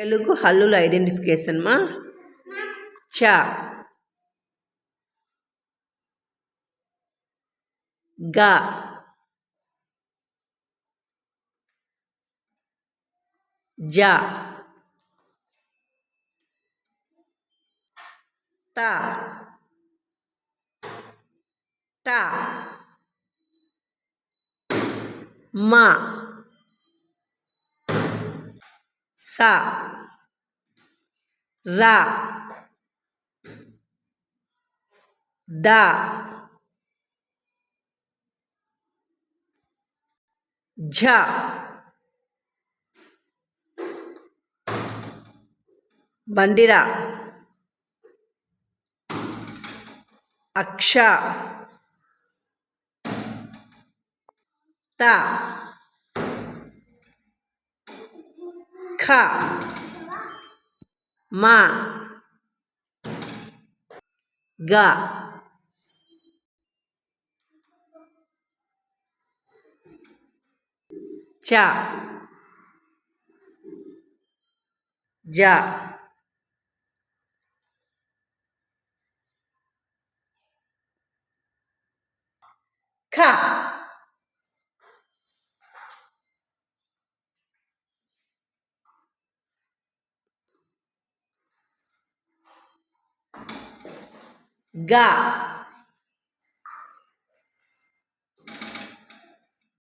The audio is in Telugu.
తెలుగు హల్లుల ఐడెంటిఫికేషన్ మా చ గ జ త ట మ స ర ద ఝ బండిర అక్ష త ఖ మ గ చ జ ఖ గ